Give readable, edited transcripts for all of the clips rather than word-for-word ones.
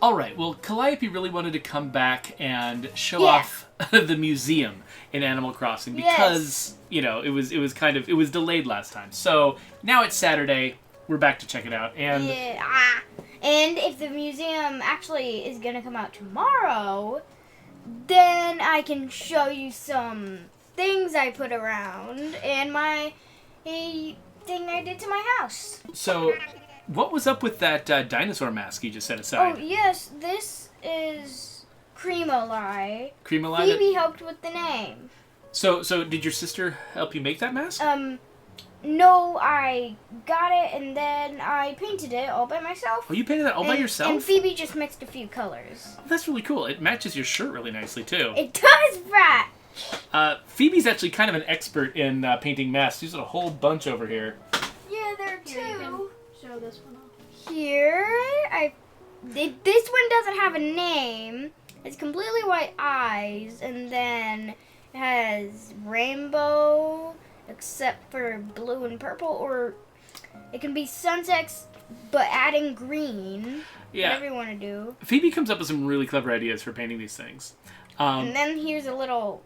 All right. Well, Calliope really wanted to come back and show off the museum in Animal Crossing because it was delayed last time. So now it's Saturday. We're back to check it out. And and if the museum actually is gonna come out tomorrow, then I can show you some things I put around and a thing I did to my house. So, what was up with that dinosaur mask you just set aside? Oh, yes, this is Cream-O-Lie. Cream-O-Lie? Phoebe helped with the name. So did your sister help you make that mask? No, I got it and then I painted it all by myself. Oh, you painted that all by yourself? And Phoebe just mixed a few colors. Oh, that's really cool. It matches your shirt really nicely, too. It does, Brat! Phoebe's actually kind of an expert in painting masks. She's got a whole bunch over here. Yeah, there are two. You can show this one off. Here, this one doesn't have a name. It's completely white eyes, and then it has rainbow, except for blue and purple, or it can be sunsets, but adding green. Yeah. Whatever you want to do. Phoebe comes up with some really clever ideas for painting these things. And then here's a little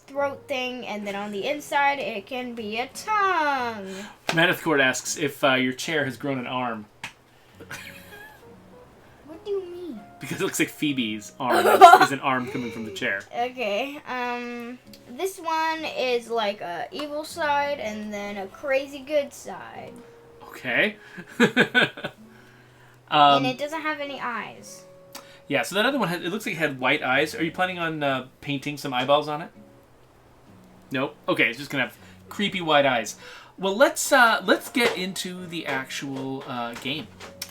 throat thing, and then on the inside it can be a tongue. Maneth Court asks if your chair has grown an arm. What do you mean? Because it looks like Phoebe's arm is an arm coming from the chair. Okay, this one is like a evil side and then a crazy good side. Okay. And it doesn't have any eyes. Yeah, so that other one, it looks like it had white eyes. Are you planning on painting some eyeballs on it? Nope. Okay, it's just going to have creepy white eyes. Well, let's get into the actual game.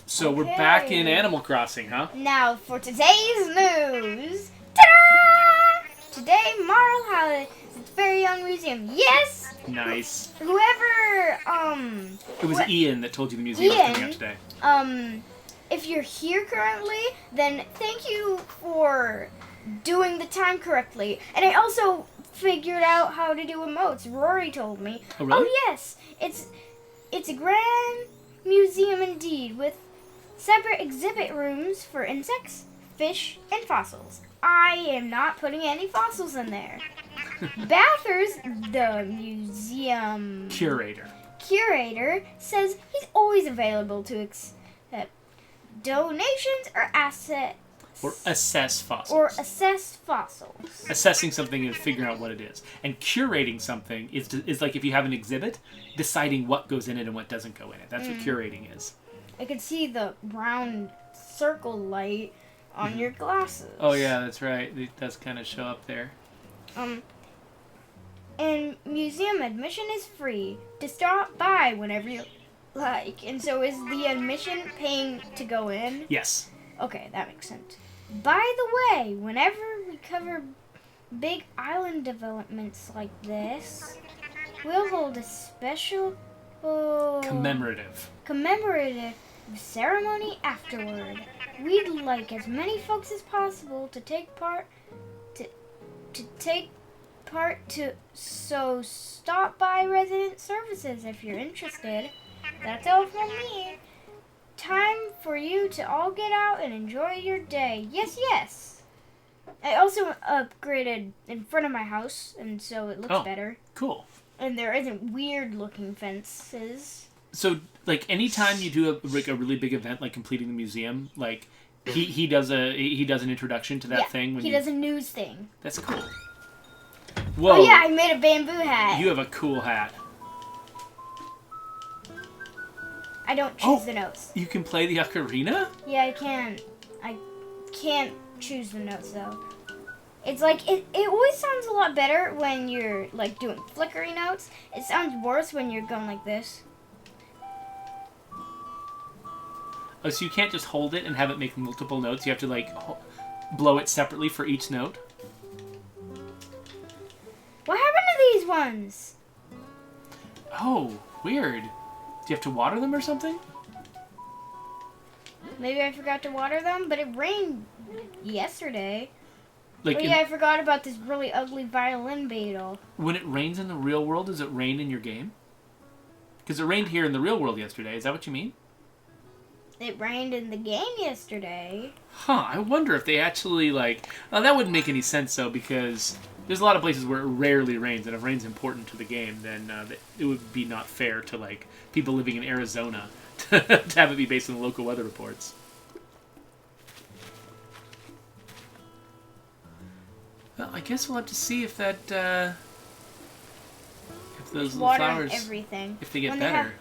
So we're back in Animal Crossing, huh? Now for today's news. Ta-da! Today, Marl has its very own museum. Yes! Nice. Whoever, It was Ian that told you the museum was coming out today. If you're here currently, then thank you for doing the time correctly. And I also figured out how to do emotes. Rory told me. Oh, really? Oh, yes. It's a grand museum indeed, with separate exhibit rooms for insects, fish, and fossils. I am not putting any fossils in there. Bathurst, the museum curator, says he's always available to accept donations or assess fossils. Or assess fossils. Assessing something and figuring out what it is. And curating something is like if you have an exhibit, deciding what goes in it and what doesn't go in it. That's what curating is. I can see the round circle light on your glasses. Oh yeah, that's right. It does kind of show up there. And museum admission is free to stop by whenever you like. And so is the admission paying to go in? Yes. Okay, that makes sense. By the way, whenever we cover big island developments like this, we'll hold a special commemorative ceremony afterward. We'd like as many folks as possible to take part. So stop by resident services if you're interested. That's all from me. Time for you to all get out and enjoy your day. Yes, yes. I also upgraded in front of my house, and so it looks better. Cool. And there isn't weird-looking fences. So, like, anytime you do a really big event, like completing the museum, like he does an introduction to that thing. He does a news thing. That's cool. Whoa. Oh yeah, I made a bamboo hat. You have a cool hat. I don't choose the notes. You can play the ocarina? Yeah, I can. I can't choose the notes though. It's like it always sounds a lot better when you're like doing flickery notes. It sounds worse when you're going like this. Oh, so you can't just hold it and have it make multiple notes. You have to like blow it separately for each note. What happened to these ones? Oh, weird. Do you have to water them or something? Maybe I forgot to water them, but it rained yesterday. Like oh yeah, I forgot about this really ugly violin beetle. When it rains in the real world, does it rain in your game? Because it rained here in the real world yesterday. Is that what you mean? It rained in the game yesterday. Huh, I wonder if they actually, like... Well, that wouldn't make any sense, though, because there's a lot of places where it rarely rains, and if rain's important to the game, then it would be not fair to, like, people living in Arizona to have it be based on the local weather reports. Well, I guess we'll have to see if that, if those little Water flowers... and everything. If they get When better.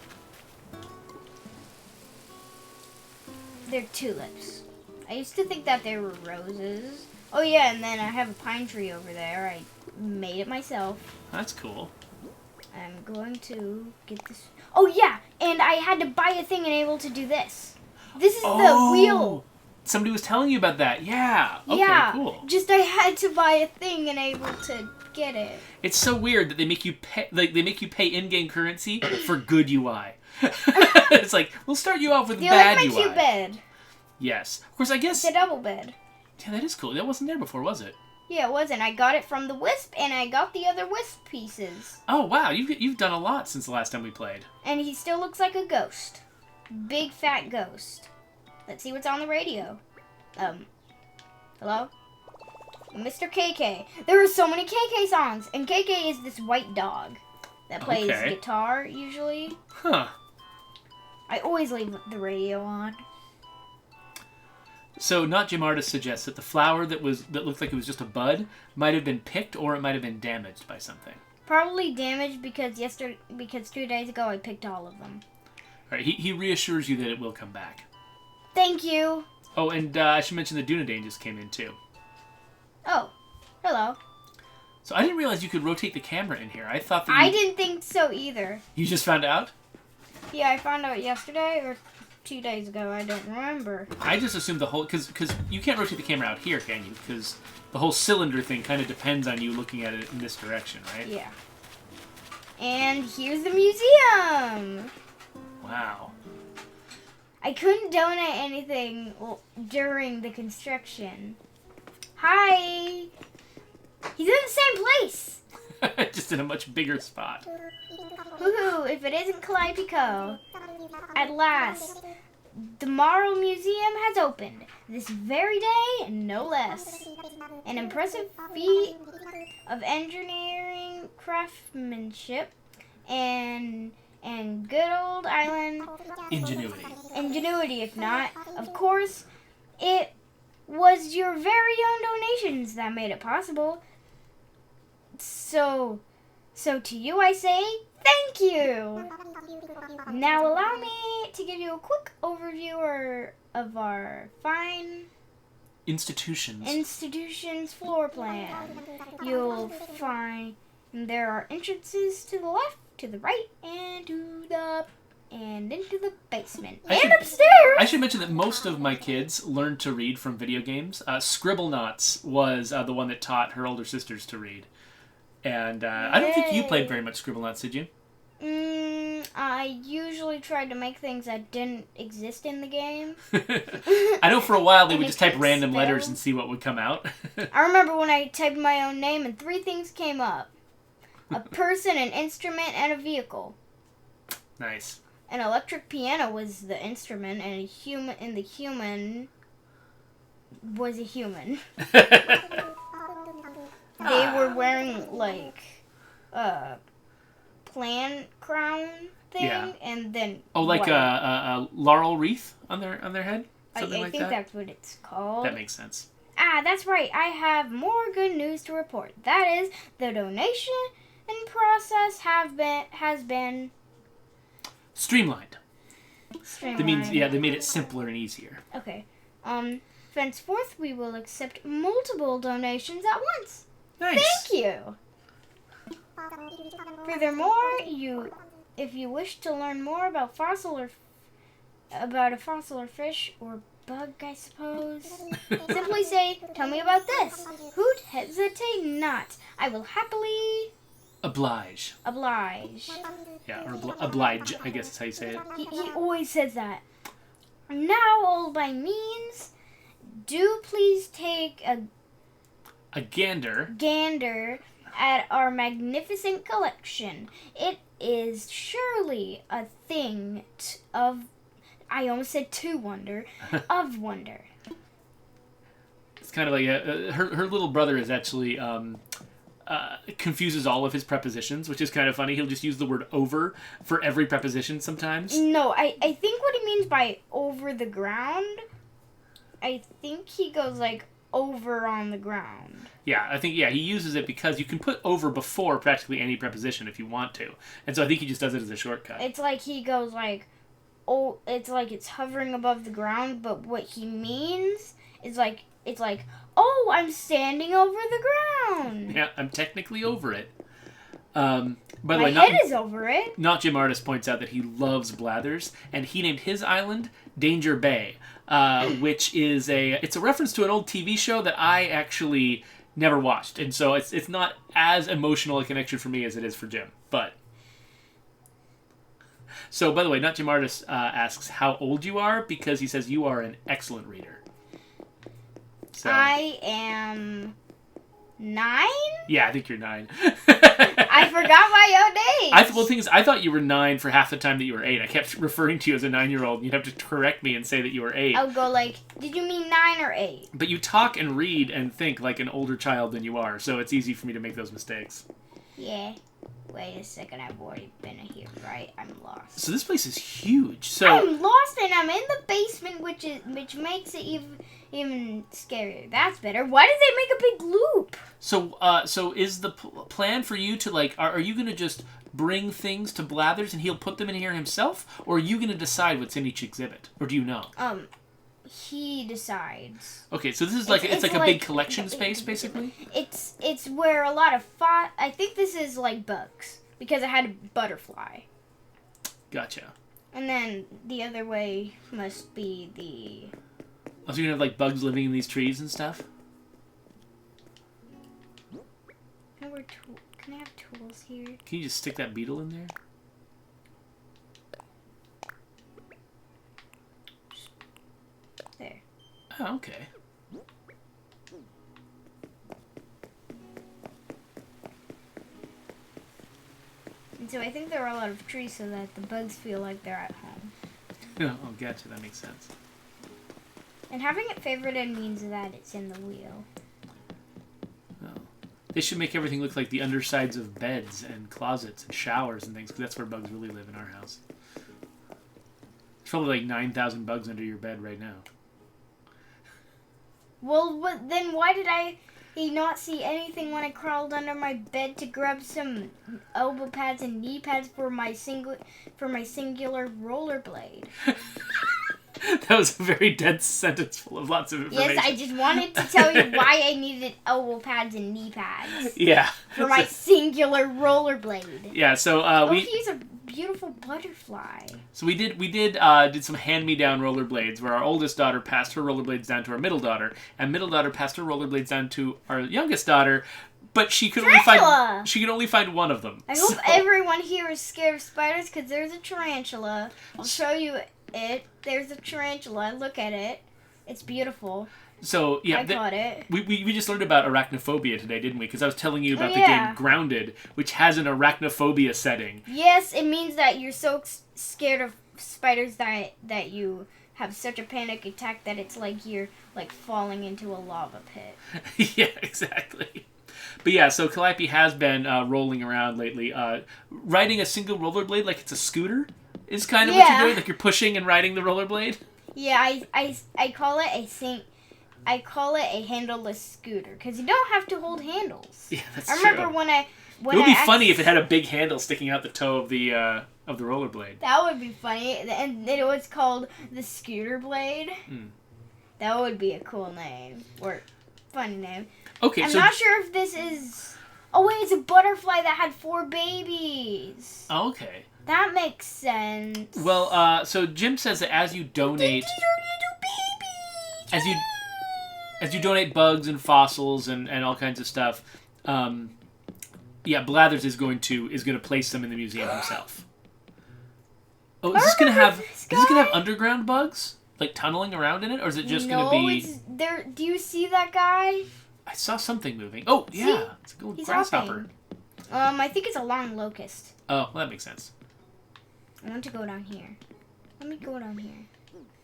They're tulips. I used to think that they were roses. Oh yeah, and then I have a pine tree over there. I made it myself. That's cool. I'm going to get this. Oh yeah, and I had to buy a thing and able to do this. This is the wheel. Somebody was telling you about that. Yeah. Okay, Yeah, cool. just I had to buy a thing and able to get it. It's so weird that they make you pay, like they make you pay in-game currency for good UI. It's like, we'll start you off with They bad like my UI. cute bed. Yes. Of course, I guess... It's a double bed. Yeah, that is cool. That wasn't there before, was it? Yeah, it wasn't. I got it from the Wisp, and I got the other Wisp pieces. Oh, wow. You've done a lot since the last time we played. And he still looks like a ghost. Big fat ghost. Let's see what's on the radio. Hello? Mr. KK. There are so many KK songs, and KK is this white dog that plays guitar, usually. Huh. I always leave the radio on. So, Not Jim Artist suggests that the flower that looked like it was just a bud might have been picked or it might have been damaged by something. Probably damaged because 2 days ago I picked all of them. All right, he reassures you that it will come back. Thank you. Oh, and I should mention the Dunedain just came in, too. Oh, hello. So I didn't realize you could rotate the camera in here. I thought that I didn't think so either. You just found out? Yeah, I found out yesterday or 2 days ago. I don't remember. I just assumed the whole... Because you can't rotate the camera out here, can you? Because the whole cylinder thing kind of depends on you looking at it in this direction, right? Yeah. And here's the museum. Wow. I couldn't donate anything during the construction. Hi. He's in the same place. Just in a much bigger spot. Woohoo, if it isn't Calliope Co. At last, the Marl Museum has opened. This very day, no less. An impressive feat of engineering, craftsmanship, and good old island... Ingenuity. Ingenuity, if not. Of course, it was your very own donations that made it possible. So to you I say, thank you! Now allow me to give you a quick overview of our fine institution's floor plan. You'll find there are entrances to the left, to the right, and into the basement. Upstairs! I should mention that most of my kids learned to read from video games. Scribblenauts was the one that taught her older sisters to read. And I don't think you played very much Scribblenauts, did you? I usually tried to make things that didn't exist in the game. I know for a while they would And just type random spell. letters and see what would come out. I remember when I typed my own name and 3 things came up. A person, an instrument, and a vehicle. Nice. An electric piano was the instrument, and the human was a human. They were wearing like a plant crown thing, Yeah. and then like white. a laurel wreath on their head? I Something like think that? that's what it's called. That makes sense. Ah, that's right. I have more good news to report. That is, the donation process has been Streamlined. streamlined. That means, yeah, they made it simpler and easier. Okay. Henceforth, we will accept multiple donations at once. Nice. Thank you. Furthermore, if you wish to learn more about a fossil or fish or bug, I suppose, simply say, "Tell me about this." Hoot, hesitate not. I will happily Oblige. oblige. Yeah, or oblige, I guess is how you say it. He always says that. Now, all by means, do please take A gander. gander at our magnificent collection. It is surely a thing I almost said to wonder. Of wonder. It's kind of like her little brother is actually confuses all of his prepositions, which is kind of funny. He'll just use the word over for every preposition sometimes. No, I think what he means by over the ground, I think he goes like over on the ground. Yeah, I think, he uses it because you can put over before practically any preposition if you want to. And so I think he just does it as a shortcut. It's like he goes like, oh, it's like it's hovering above the ground, but what he means is like, it's like, oh, I'm standing over the ground. Yeah, I'm technically over it. By the My way, head is over it. Not Jim Artist points out that he loves blathers, and he named his island Danger Bay, which is it's a reference to an old TV show that I actually never watched, and so it's not as emotional a connection for me as it is for Jim. But so, by the way, Not Jim Artist asks how old you are because he says you are an excellent reader. So, I am 9? Yeah, I think you're 9. I forgot my own age. The thing is, I thought you were 9 for half the time that you were 8. I kept referring to you as a 9-year-old, and you'd have to correct me and say that you were 8. I'll go like, did you mean 9 or 8? But you talk and read and think like an older child than you are, so it's easy for me to make those mistakes. Yeah. Wait a second, I've already been here, right? I'm lost. So this place is huge. So I'm lost and I'm in the basement, which makes it even scarier. That's better. Why did they make a big loop? So is the plan for you to like? Are you gonna just bring things to Blathers and he'll put them in here himself, or are you gonna decide what's in each exhibit, or do you know? He decides. Okay, so this is like it's like a big collection space, basically. It's where a lot of I think this is like bugs because it had a butterfly. Gotcha. And then the other way must be the. Oh, so you're gonna have like bugs living in these trees and stuff. Can I have tools here? Can you just stick that beetle in there? There. Oh, okay. And so I think there are a lot of trees so that the bugs feel like they're at home. Oh, gotcha. That makes sense. And having it favorited means that it's in the wheel. Oh. They should make everything look like the undersides of beds and closets and showers and things, because that's where bugs really live in our house. There's probably like 9,000 bugs under your bed right now. Well, then why did I not see anything when I crawled under my bed to grab some elbow pads and knee pads for my singular rollerblade? That was a very dense sentence full of lots of information. Yes, I just wanted to tell you why I needed elbow pads and knee pads. Yeah. For my singular rollerblade. Yeah, so he's a beautiful butterfly. So we did some hand-me-down rollerblades where our oldest daughter passed her rollerblades down to our middle daughter, and middle daughter passed her rollerblades down to our youngest daughter, but she could only find one of them. I hope everyone here is scared of spiders because there's a tarantula. I'll show you it. There's a tarantula. Look at it. It's beautiful. So, yeah. I got it. We just learned about arachnophobia today, didn't we? Because I was telling you about the game Grounded, which has an arachnophobia setting. Yes, it means that you're so scared of spiders that you have such a panic attack that it's like you're like falling into a lava pit. Yeah, exactly. But yeah, so Calliope has been rolling around lately. Riding a single rollerblade like it's a scooter is kind of what you're doing. Like you're pushing and riding the rollerblade. Yeah, I call it I call it a handleless scooter because you don't have to hold handles. Yeah, that's true. I remember when it would be funny if it had a big handle sticking out the toe of the rollerblade. That would be funny, and it was called the scooter blade. That would be a cool name or funny name. Okay, I'm not sure if this is. Oh wait, it's a butterfly that had 4 babies. Oh, okay. That makes sense. Well, so Jim says that as you donate, as you donate bugs and fossils and all kinds of stuff, Blathers is going to place them in the museum himself. Oh, is this gonna have underground bugs like tunneling around in it, or is it just gonna be? It's there. Do you see that guy? I saw something moving. Oh yeah, it's a little grasshopper. I think it's a long locust. Oh, well, that makes sense. I want to go down here. Let me go down here.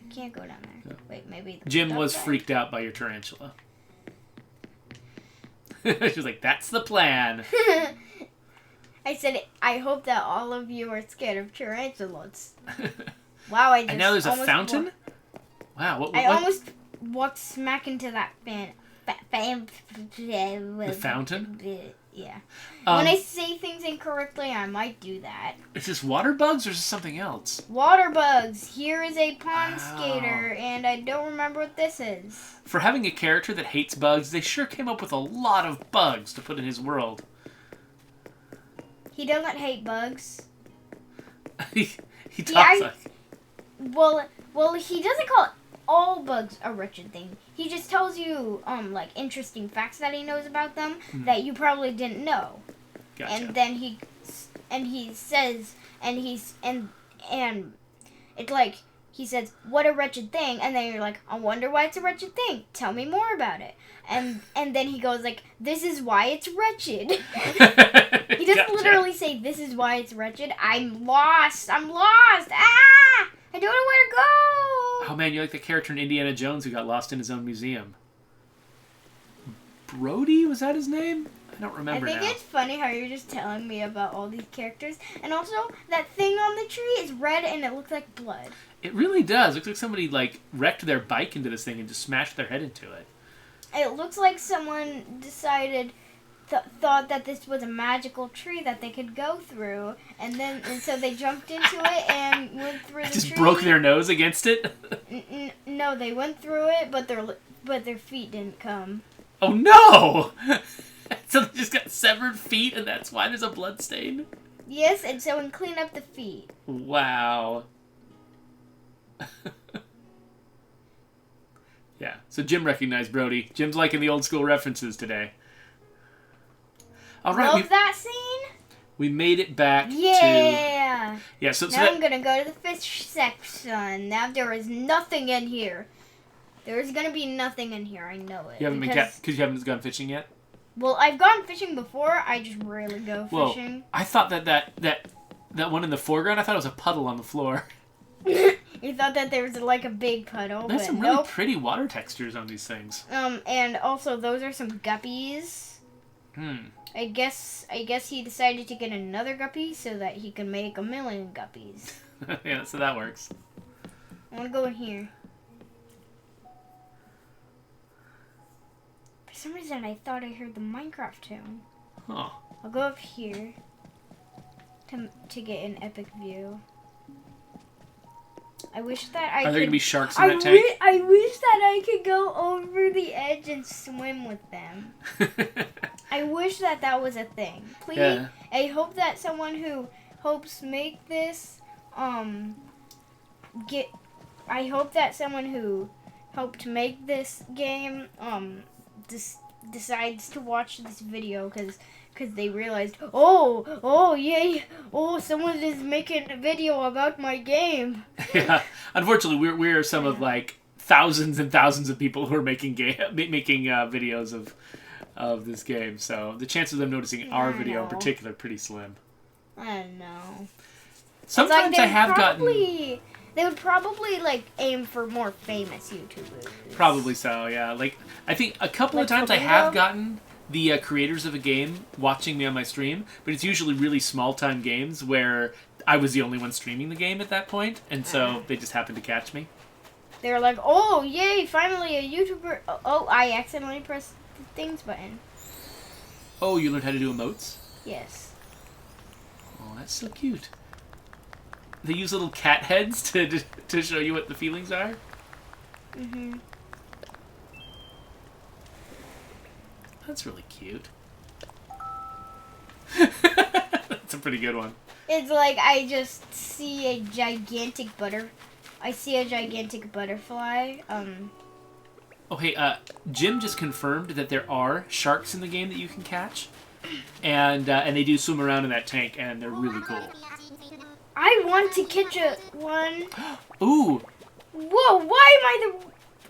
Can't go down there. No. Wait, maybe. Jim That was way? freaked out by your tarantula. She was like, "That's the plan." I said, I hope that all of you are scared of tarantulas. Wow, I just And now there's a almost fountain. Wow, what? I almost walked smack into that fan. The fountain? Yeah. When I say things incorrectly, I might do that. Is this water bugs or is this something else? Water bugs. Here is a pond Wow. skater, and I don't remember what this is. For having a character that hates bugs, they sure came up with a lot of bugs to put in his world. He doesn't hate bugs. he talks like... Well, he doesn't call all bugs a wretched thing. He just tells you like interesting facts that he knows about them that you probably didn't know. Gotcha. And then he says it's like he says, "What a wretched thing," and then you're like, "I wonder why it's a wretched thing. Tell me more about it." And then he goes like, "This is why it's wretched." He doesn't Gotcha. literally say, "This is why it's wretched." I'm lost. Ah! I don't know where to go. Oh man, you're like the character in Indiana Jones who got lost in his own museum. Brody, was that his name? I don't remember I think now. it's funny how you're just telling me about all these characters. And also, that thing on the tree is red and it looks like blood. It really does. It looks like somebody like wrecked their bike into this thing and just smashed their head into it. It looks like someone decided, thought that this was a magical tree that they could go through. And so they jumped into it and went through the Just tree. broke their nose against it. No, they went through it, but their feet didn't come. Oh no! So they just got severed feet and that's why there's a blood stain? Yes, and so and clean up the feet. Wow. Yeah, so Jim recognized Brody. Jim's liking the old school references today. All right, Love that scene? we made it back to... Yeah! Yeah, so Now I'm gonna go to the fish section. Now there is nothing in here. There is gonna be nothing in here, I know it. You haven't because you haven't gone fishing yet? Well, I've gone fishing before, I just rarely go fishing. I thought that one in the foreground, I thought it was a puddle on the floor. You thought that there was like a big puddle, There's but some really nope. pretty water textures on these things. And also those are some guppies. I guess he decided to get another guppy so that he can make 1,000,000 guppies. Yeah, so that works. I wanna go in here. For some reason I thought I heard the Minecraft tune. Huh. I'll go up here to get an epic view. I wish that I Are there could... going to be sharks in that tank? I wish that I could go over the edge and swim with them. I wish that was a thing. Please, Yeah. I hope that someone who hopes make this, I hope that someone who helped make this game, decides to watch this video because they realized, yay, someone is making a video about my game. Yeah. Unfortunately, we're some of like thousands and thousands of people who are making videos of this game. So the chances of them noticing our video in particular are pretty slim. I don't know. Sometimes It's like I have gotten... They would probably like aim for more famous YouTubers. Probably so, yeah. Like I think a couple of Like times I Flamingo? have gotten the creators of a game watching me on my stream, but it's usually really small-time games where I was the only one streaming the game at that point, and so they just happened to catch me. They're like, oh, yay, finally a YouTuber. Oh, I accidentally pressed the things button. Oh, you learned how to do emotes? Yes. Oh, that's so cute. They use little cat heads to show you what the feelings are? Mhm. That's really cute. That's a pretty good one. It's like I just see a gigantic I see a gigantic butterfly. Oh, hey, Jim just confirmed that there are sharks in the game that you can catch. And they do swim around in that tank, and they're really cool. I want to catch one. Ooh, Whoa, why am I the...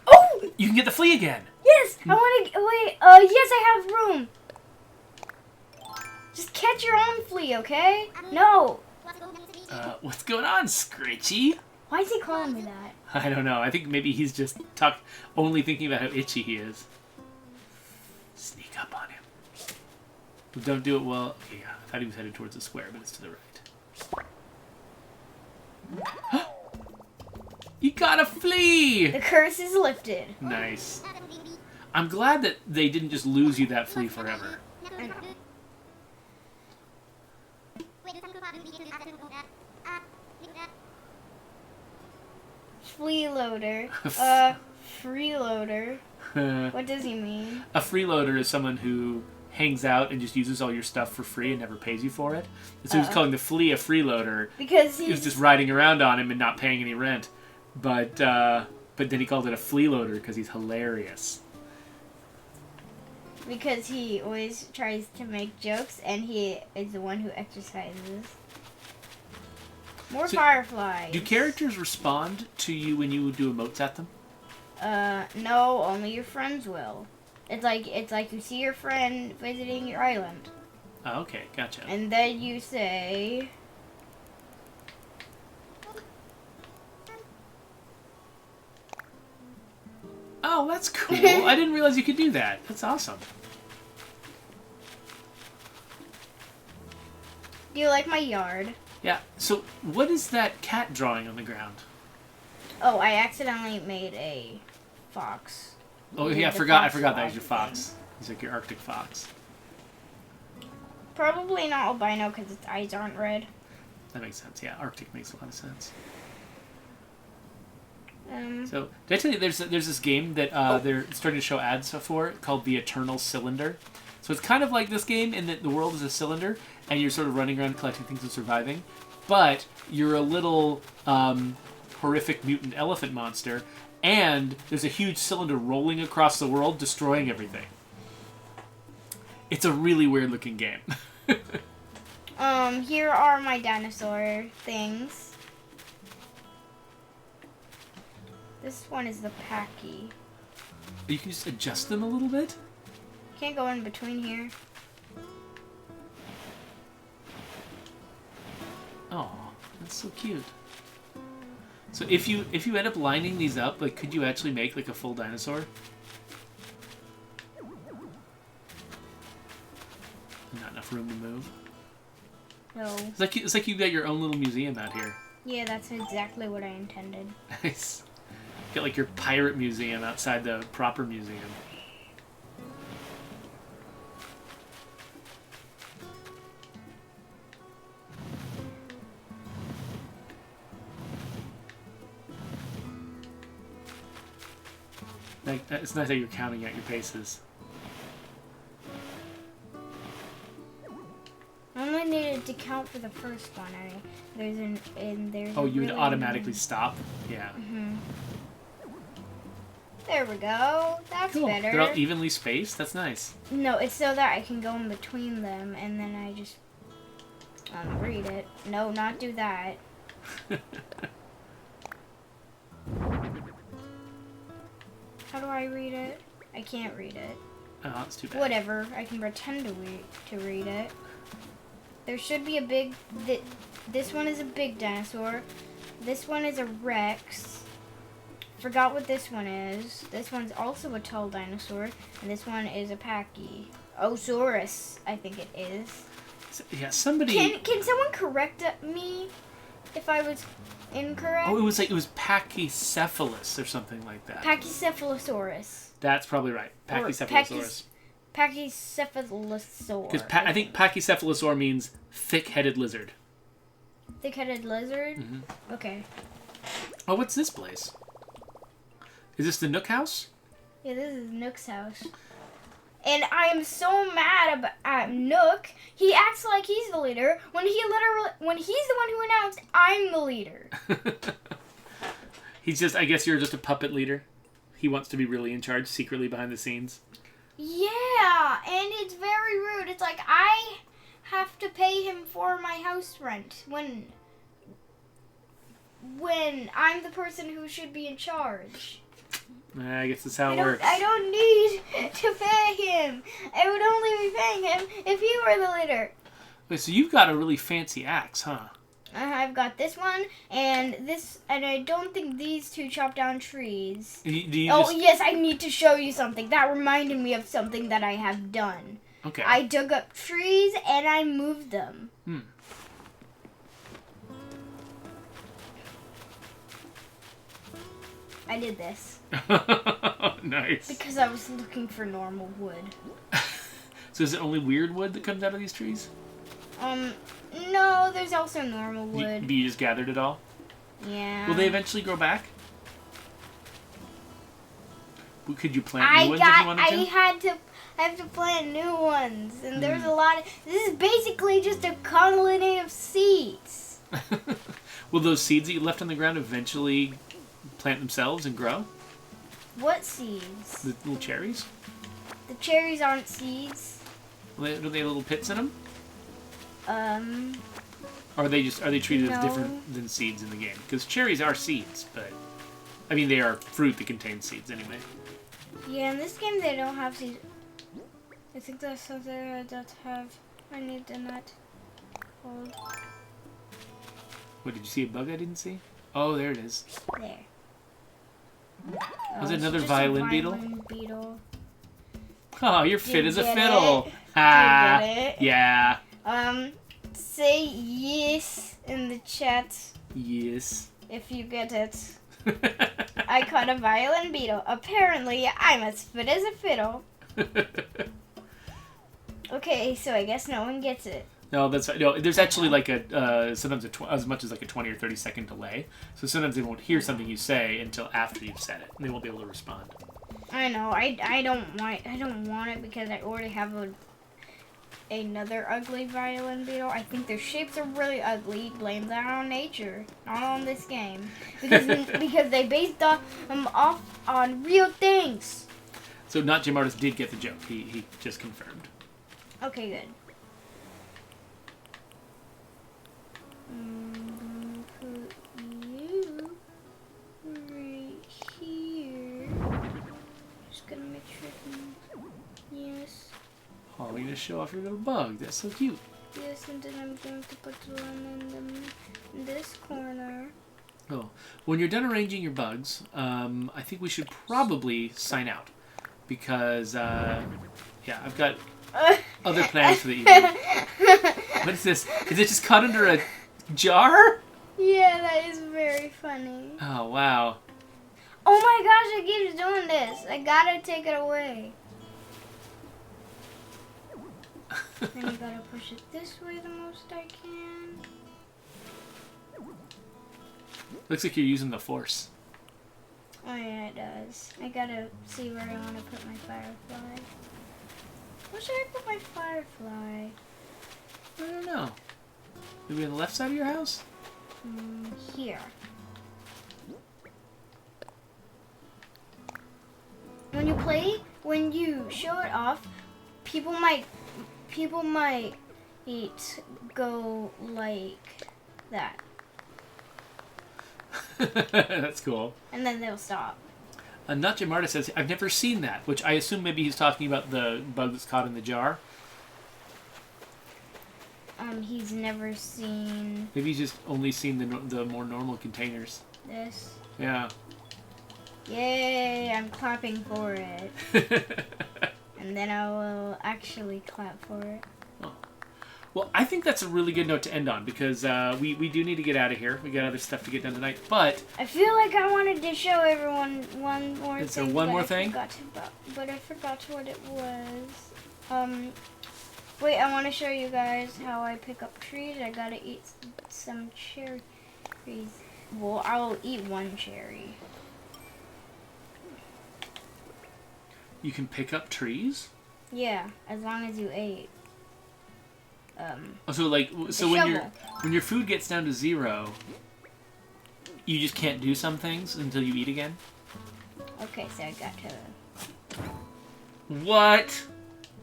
Oh! you can get the flea again. Yes, I want to... Wait, yes, I have room. Just catch your own flea, okay? No. What's going on, Scritchy? Why is he calling me that? I don't know. I think maybe he's just only thinking about how itchy he is. Sneak up on him. Don't do it well. Okay, yeah, I thought he was headed towards the square, but it's to the right. You got a flea! The curse is lifted. Nice. I'm glad that they didn't just lose you that flea forever. I know. Freeloader. Freeloader. What does he mean? A freeloader is someone who hangs out and just uses all your stuff for free and never pays you for it. And so he's calling the flea a freeloader. Because he was just riding around on him and not paying any rent. But then he called it a flea loader because he's hilarious. Because he always tries to make jokes and he is the one who exercises. More fireflies. Do characters respond to you when you do emotes at them? No, only your friends will. It's like you see your friend visiting your island. Oh, okay, gotcha. And then you say... Oh, that's cool. I didn't realize you could do that. That's awesome. Do you like my yard? Yeah. So, what is that cat drawing on the ground? Oh, I accidentally made a fox. Oh, yeah, I forgot that was your fox. He's like your Arctic fox. Probably not albino because its eyes aren't red. That makes sense. Yeah, Arctic makes a lot of sense. Um, So, did I tell you there's this game that they're starting to show ads for called The Eternal Cylinder? So it's kind of like this game in that the world is a cylinder and you're sort of running around collecting things and surviving, but you're a little horrific mutant elephant monster, and there's a huge cylinder rolling across the world, destroying everything. It's a really weird looking game. Here are my dinosaur things. This one is the Packy. You can just adjust them a little bit? Can't go in between here. Oh, that's so cute. So if you end up lining these up, like, could you actually make like a full dinosaur? Not enough room to move. No. It's like you've got your own little museum out here. Yeah, that's exactly what I intended. Nice. Got like your pirate museum outside the proper museum. Like, it's nice that you're counting out your paces. I only needed to count for the first one. There's. Oh, you would automatically stop? Yeah. Mhm. There we go. That's Cool. better. They're all evenly spaced? That's nice. No, it's so that I can go in between them, and then I just read it. No, not do that. How do I read it? I can't read it. Oh, that's too bad. Whatever. I can pretend to read it. There should be a big. This one is a big dinosaur. This one is a Rex. Forgot what this one is. This one's also a tall dinosaur, and this one is a Packy. Osaurus, I think it is. Yeah, somebody. Can someone correct me if I was incorrect? Oh, it was Pachycephalus or something like that. Pachycephalosaurus. That's probably right. Pachycephalosaurus. Pachycephalosaur. Because I think Pachycephalosaur means thick-headed lizard. Thick-headed lizard? Mm-hmm. Okay. Oh, what's this place? Is this the Nook House? Yeah, this is Nook's house. And I am so mad at Nook. He acts like he's the leader when he's the one who announced I'm the leader. I guess you're just a puppet leader. He wants to be really in charge secretly behind the scenes. Yeah, and it's very rude. It's like I have to pay him for my house rent when I'm the person who should be in charge. I guess that's how it works. I don't need to pay him. I would only be paying him if he were the leader. Wait, so you've got a really fancy axe, huh? I've got this one and this, and I don't think these two chop down trees. Yes, I need to show you something. That reminded me of something that I have done. Okay. I dug up trees and I moved them. I did this. Nice. Because I was looking for normal wood. So is it only weird wood that comes out of these trees? No, there's also normal wood. You just gathered it all? Yeah. Will they eventually grow back? Could you plant new ones if you wanted to? I have to plant new ones, and there's a lot of... This is basically just a colony of seeds. Will those seeds that you left on the ground eventually plant themselves and grow? What seeds? The little cherries? The cherries aren't seeds. Do they have little pits in them? Or are they treated as different than seeds in the game? Because cherries are seeds, but I mean they are fruit that contains seeds anyway. Yeah, in this game they don't have seeds. I think there's something I don't have. I need the nut. Hold. What, did you see a bug I didn't see? Oh, there it is. There. Was it another just violin a beetle? violin beetle. Oh, you're fit as a get fiddle. it? Ah, Did you get it? yeah. Say yes in the chat Yes. if you get it. I caught a violin beetle. Apparently, I'm as fit as a fiddle. Okay, so I guess no one gets it. No, that's right. No, there's actually like sometimes as much as like a 20 or 30 second delay. So sometimes they won't hear something you say until after you've said it, and they won't be able to respond. I know. I don't want it because I already have another ugly violin beetle. I think their shapes are really ugly. Blame that on nature, not on this game, because they based them off on real things. So Not Jim Artist did get the joke. He just confirmed. Okay, good. I'm gonna put you right here. Just gonna make sure. Yes. Oh, you're gonna show off your little bug. That's so cute. Yes, and then I'm going to put one in this corner. Oh, when you're done arranging your bugs, I think we should probably sign out because yeah, I've got other plans for the evening. What is this? Is it just caught under a jar? Yeah, that is very funny. Oh wow. Oh my gosh, it keeps doing this. I gotta take it away. Then you gotta push it this way the most I can. Looks like you're using the force. Oh yeah, it does. I gotta see where I want to put my firefly. Where should I put my firefly? I don't know. Maybe on the left side of your house? Here. When you show it off, people might go like that. That's cool. And then they'll stop. Not Jim Artist says, I've never seen that, which I assume maybe he's talking about the bug that's caught in the jar. He's never seen Maybe he's just only seen the more normal containers. this. Yeah. Yay, I'm clapping for it. And then I will actually clap for it. Oh. Well, I think that's a really good note to end on because we do need to get out of here. We got other stuff to get done tonight, but... I feel like I wanted to show everyone one more thing. Is there one more thing? But I forgot what it was. Wait, I want to show you guys how I pick up trees. I gotta eat some cherries. Well, I'll eat one cherry. You can pick up trees? Yeah, as long as you ate. So when your food gets down to 0, you just can't do some things until you eat again? Okay, so I got to... What?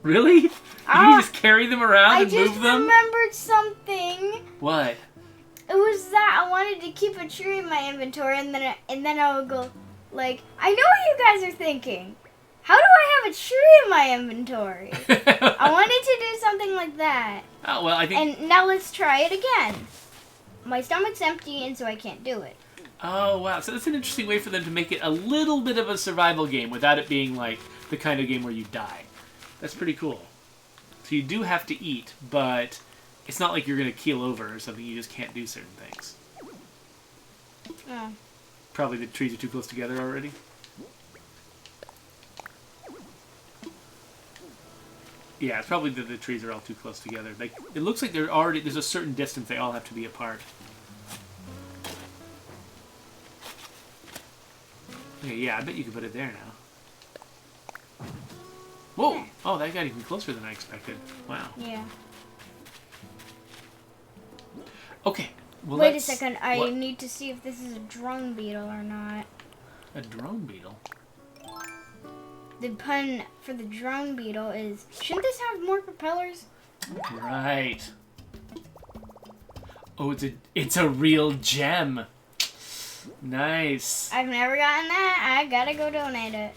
Really? You just carry them around and move them? I just remembered something. What? It was that I wanted to keep a tree in my inventory, and then I would go, like, I know what you guys are thinking. How do I have a tree in my inventory? I wanted to do something like that. Oh, well, I think... And now let's try it again. my stomach's empty, and so I can't do it. Oh, wow. So that's an interesting way for them to make it a little bit of a survival game without it being like the kind of game where you die. That's pretty cool. So you do have to eat, but it's not like you're going to keel over or something. You just can't do certain things. Oh. Probably the trees are too close together already. Yeah, it's probably the trees are all too close together. Like, it looks like there's a certain distance they all have to be apart. Okay, yeah, I bet you could put it there now. Whoa! Oh, that got even closer than I expected. Wow. Yeah. Okay. Well, Wait a second. I what? need to see if this is a drone beetle or not. A drone beetle? The pun for the drone beetle is, shouldn't this have more propellers? Right. Oh, it's a real gem. Nice. I've never gotten that. I gotta go donate it.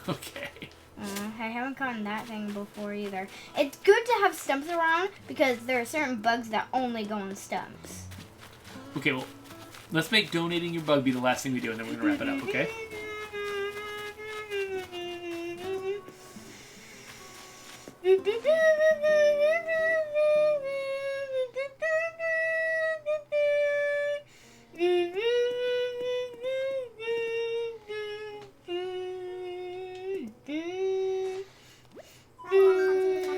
Okay. I haven't gotten that thing before either. It's good to have stumps around because there are certain bugs that only go on stumps. Okay, well, let's make donating your bug be the last thing we do, and then we're gonna wrap it up, okay?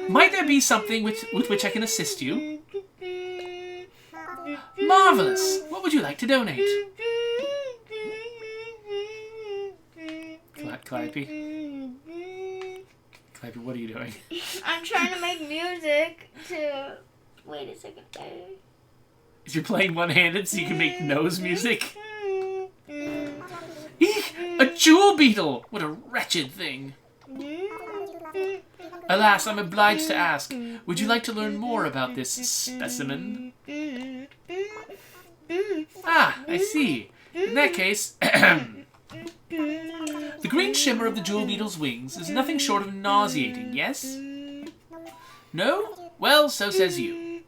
Might there be something with which I can assist you? Marvelous! What would you like to donate? Calliope? Calliope, what are you doing? I'm trying to make music to... Wait a second. Is you're playing one-handed so you can make nose music? Eek! A jewel beetle! What a wretched thing. Alas, I'm obliged to ask. Would you like to learn more about this specimen? Ah, I see. In that case... The green shimmer of the jewel beetle's wings is nothing short of nauseating, yes? No? Well, so says you.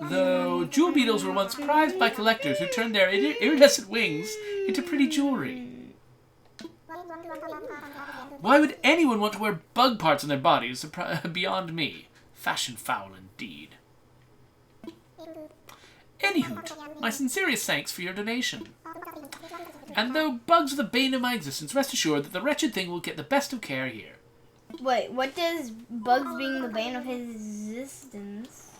Though jewel beetles were once prized by collectors who turned their iridescent wings into pretty jewelry. Why would anyone want to wear bug parts on their bodies beyond me? Fashion foul indeed. Anywho, my sincerest thanks for your donation. And though bugs are the bane of my existence, rest assured that the wretched thing will get the best of care here. Wait, what does bugs being the bane of his existence?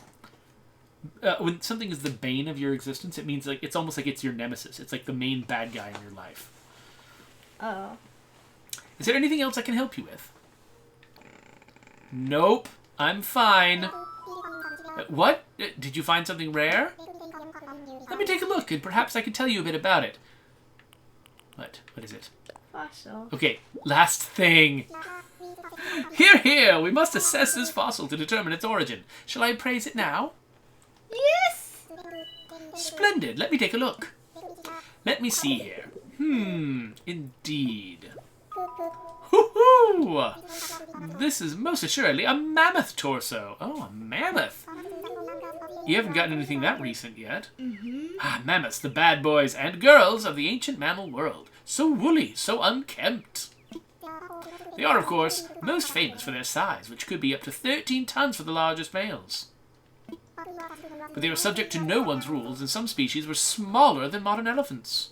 When something is the bane of your existence, it means like it's almost like it's your nemesis. It's like the main bad guy in your life. Oh. Is there anything else I can help you with? Nope, I'm fine. What? Did you find something rare? Let me take a look, and perhaps I can tell you a bit about it. What? What is it? Fossil. Okay, last thing. Here, here! We must assess this fossil to determine its origin. Shall I appraise it now? Yes! Splendid. Let me take a look. Let me see here. Indeed. Hoo-hoo! This is most assuredly a mammoth torso. Oh, a mammoth. You haven't gotten anything that recent yet. Ah, mammoths, the bad boys and girls of the ancient mammal world. So woolly, so unkempt. They are, of course, most famous for their size, which could be up to 13 tons for the largest males. But they were subject to no one's rules, and some species were smaller than modern elephants.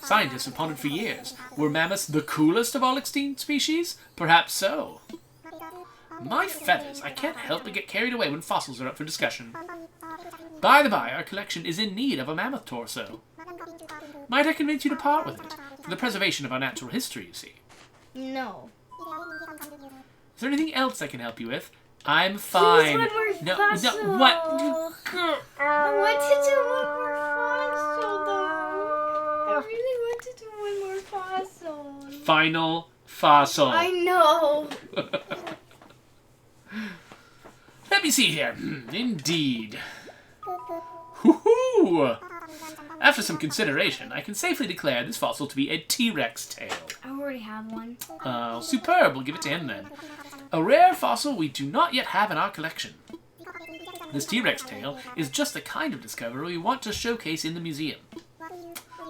Scientists have pondered for years. Were mammoths the coolest of all extinct species? Perhaps so. My feathers, I can't help but get carried away when fossils are up for discussion. By the by, our collection is in need of a mammoth torso. Might I convince you to part with it? For the preservation of our natural history, you see. No. Is there anything else I can help you with? I'm fine. Please, one more fossil. No, what? I want to do one more fossil, though. I really want to do one more fossil. Final fossil. I know. Let me see here. Indeed. Hoo-hoo! After some consideration, I can safely declare this fossil to be a T-Rex tail. I already have one. Superb. We'll give it to him then. A rare fossil we do not yet have in our collection. This T-Rex tail is just the kind of discovery we want to showcase in the museum.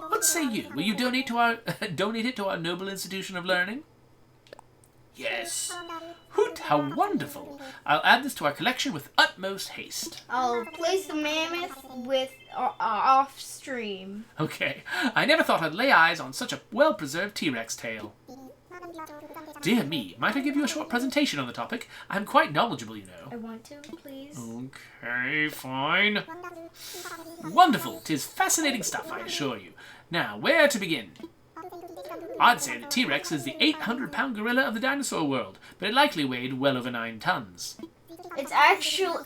What say you? Will you donate it to our noble institution of learning? Yes. Hoot, how wonderful. I'll add this to our collection with utmost haste. I'll place the mammoth with off stream. Okay. I never thought I'd lay eyes on such a well-preserved T-Rex tail. Dear me, might I give you a short presentation on the topic? I'm quite knowledgeable, you know. I want to, please. Okay, fine. Wonderful. 'Tis fascinating stuff, I assure you. Now, where to begin? I'd say the T-Rex is the 800-pound gorilla of the dinosaur world, but it likely weighed well over 9 tons. It's actually,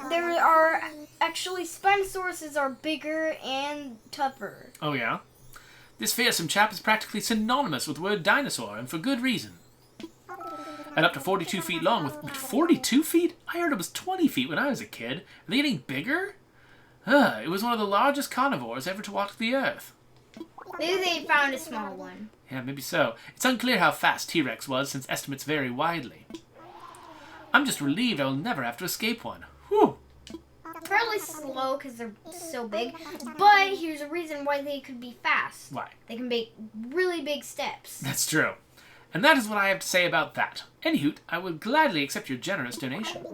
Spinosauruses are bigger and tougher. Oh, yeah? This fearsome chap is practically synonymous with the word dinosaur, and for good reason. And up to 42 feet long, with 42 feet? I heard it was 20 feet when I was a kid. Are they getting bigger? It was one of the largest carnivores ever to walk the earth. Maybe they found a small one. Yeah, maybe so. It's unclear how fast T-Rex was, since estimates vary widely. I'm just relieved I will never have to escape one. Whew! Probably slow because they're so big, but here's a reason why they could be fast. Why? They can make really big steps. That's true. And that is what I have to say about that. Anywho, I would gladly accept your generous donation.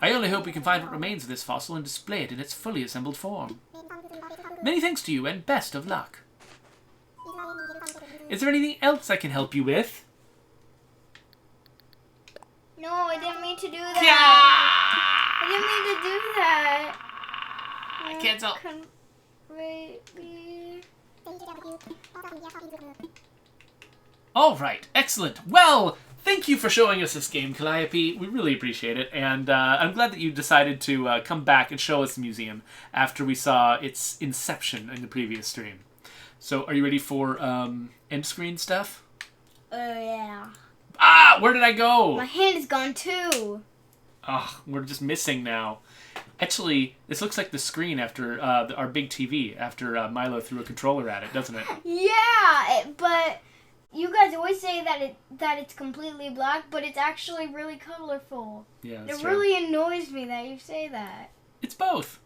I only hope we can find what remains of this fossil and display it in its fully assembled form. Many thanks to you, and best of luck. Is there anything else I can help you with? No, I didn't mean to do that. I didn't mean to do that. Cancel. All right, excellent. Well, thank you for showing us this game, Calliope. We really appreciate it, and I'm glad that you decided to come back and show us the museum after we saw its inception in the previous stream. So, are you ready for end screen stuff? Yeah. Ah, where did I go? My hand is gone too. Oh, we're just missing now. Actually, this looks like the screen after our big TV after Milo threw a controller at it, doesn't it? Yeah, but you guys always say that it's completely black, but it's actually really colorful. Yeah, that's It true. really annoys me that you say that. It's both.